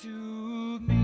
to me.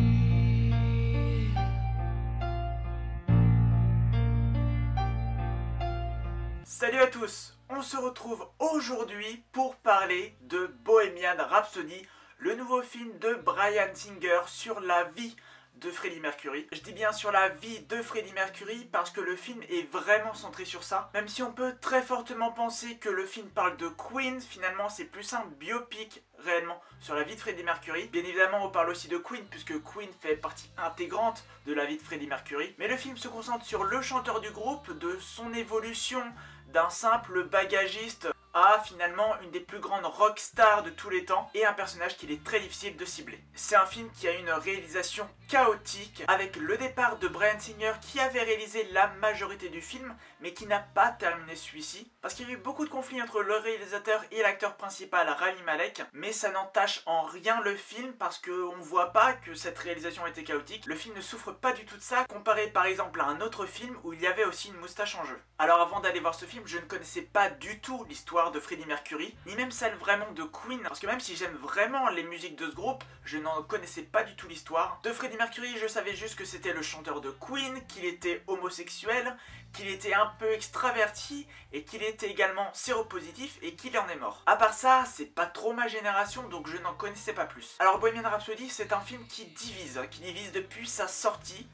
Salut à tous, on se retrouve aujourd'hui pour parler de Bohemian Rhapsody, le nouveau film de Bryan Singer sur la vie de Freddie Mercury. Je dis bien sur la vie de Freddie Mercury parce que le film est vraiment centré sur ça. Même si on peut très fortement penser que le film parle de Queen, finalement c'est plus un biopic réellement sur la vie de Freddie Mercury. Bien évidemment on parle aussi de Queen puisque Queen fait partie intégrante de la vie de Freddie Mercury. Mais le film se concentre sur le chanteur du groupe, de son évolution d'un simple bagagiste à finalement une des plus grandes rockstars de tous les temps et un personnage qu'il est très difficile de cibler. C'est un film qui a une réalisation chaotique avec le départ de Bryan Singer qui avait réalisé la majorité du film mais qui n'a pas terminé celui-ci parce qu'il y a eu beaucoup de conflits entre le réalisateur et l'acteur principal Rami Malek, mais ça n'entache en rien le film parce qu'on voit pas que cette réalisation était chaotique. Le film ne souffre pas du tout de ça comparé par exemple à un autre film où il y avait aussi une moustache en jeu. Alors avant d'aller voir ce film, je ne connaissais pas du tout l'histoire de Freddie Mercury, ni même celle vraiment de Queen, parce que même si j'aime vraiment les musiques de ce groupe, je n'en connaissais pas du tout l'histoire. De Freddie Mercury, je savais juste que c'était le chanteur de Queen, qu'il était homosexuel, qu'il était un peu extraverti, et qu'il était également séropositif, et qu'il en est mort. À part ça, c'est pas trop ma génération, donc je n'en connaissais pas plus. Alors Bohemian Rhapsody, c'est un film qui divise depuis sa sortie,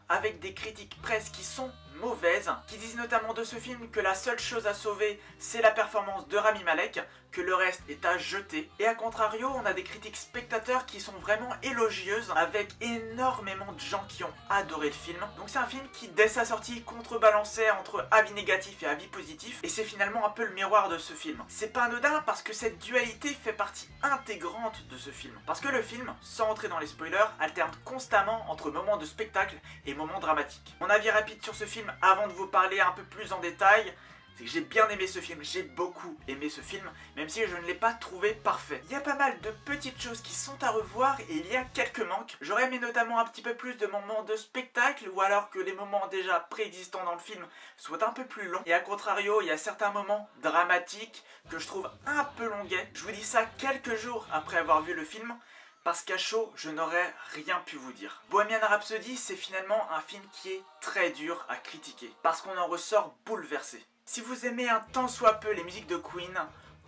avec des critiques presse qui sont mauvaises, qui disent notamment de ce film que la seule chose à sauver c'est la performance de Rami Malek, que le reste est à jeter. Et à contrario, on a des critiques spectateurs qui sont vraiment élogieuses, avec énormément de gens qui ont adoré le film. Donc c'est un film qui dès sa sortie contrebalançait entre avis négatif et avis positif, et c'est finalement un peu le miroir de ce film. C'est pas anodin parce que cette dualité fait partie intégrante de ce film. Parce que le film, sans entrer dans les spoilers, alterne constamment entre moments de spectacle et moments dramatiques. Mon avis rapide sur ce film, avant de vous parler un peu plus en détail, c'est que j'ai bien aimé ce film, j'ai beaucoup aimé ce film, même si je ne l'ai pas trouvé parfait. Il y a pas mal de petites choses qui sont à revoir et il y a quelques manques. J'aurais aimé notamment un petit peu plus de moments de spectacle, ou alors que les moments déjà préexistants dans le film soient un peu plus longs. Et à contrario, il y a certains moments dramatiques que je trouve un peu longuets. Je vous dis ça quelques jours après avoir vu le film, parce qu'à chaud, je n'aurais rien pu vous dire. Bohemian Rhapsody, c'est finalement un film qui est très dur à critiquer, parce qu'on en ressort bouleversé. Si vous aimez un tant soit peu les musiques de Queen,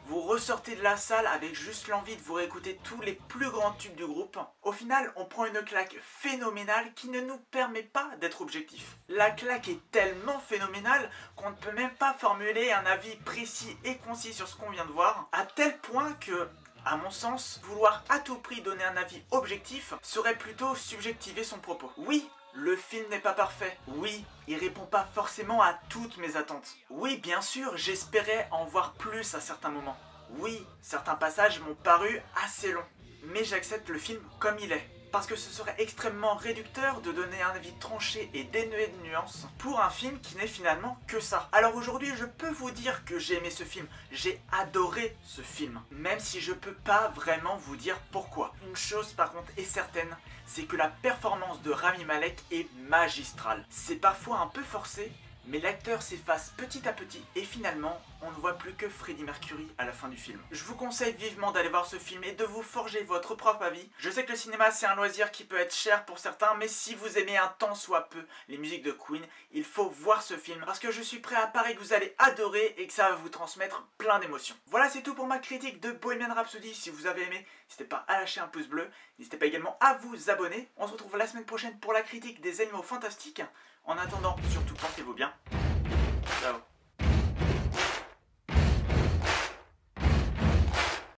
vous ressortez de la salle avec juste l'envie de vous réécouter tous les plus grands tubes du groupe. Au final, on prend une claque phénoménale qui ne nous permet pas d'être objectif. La claque est tellement phénoménale qu'on ne peut même pas formuler un avis précis et concis sur ce qu'on vient de voir, à tel point que, à mon sens, vouloir à tout prix donner un avis objectif serait plutôt subjectiver son propos. Oui, le film n'est pas parfait. Oui, il répond pas forcément à toutes mes attentes. Oui, bien sûr, j'espérais en voir plus à certains moments. Oui, certains passages m'ont paru assez longs. Mais j'accepte le film comme il est. Parce que ce serait extrêmement réducteur de donner un avis tranché et dénué de nuances pour un film qui n'est finalement que ça. Alors aujourd'hui, je peux vous dire que j'ai aimé ce film, j'ai adoré ce film, même si je peux pas vraiment vous dire pourquoi. Une chose par contre est certaine, c'est que la performance de Rami Malek est magistrale. C'est parfois un peu forcé, mais l'acteur s'efface petit à petit et finalement, on ne voit plus que Freddie Mercury à la fin du film. Je vous conseille vivement d'aller voir ce film et de vous forger votre propre avis. Je sais que le cinéma c'est un loisir qui peut être cher pour certains, mais si vous aimez un tant soit peu les musiques de Queen, il faut voir ce film parce que je suis prêt à parier que vous allez adorer et que ça va vous transmettre plein d'émotions. Voilà, c'est tout pour ma critique de Bohemian Rhapsody. Si vous avez aimé, n'hésitez pas à lâcher un pouce bleu, n'hésitez pas également à vous abonner. On se retrouve la semaine prochaine pour la critique des Animaux Fantastiques. En attendant, surtout portez-vous bien.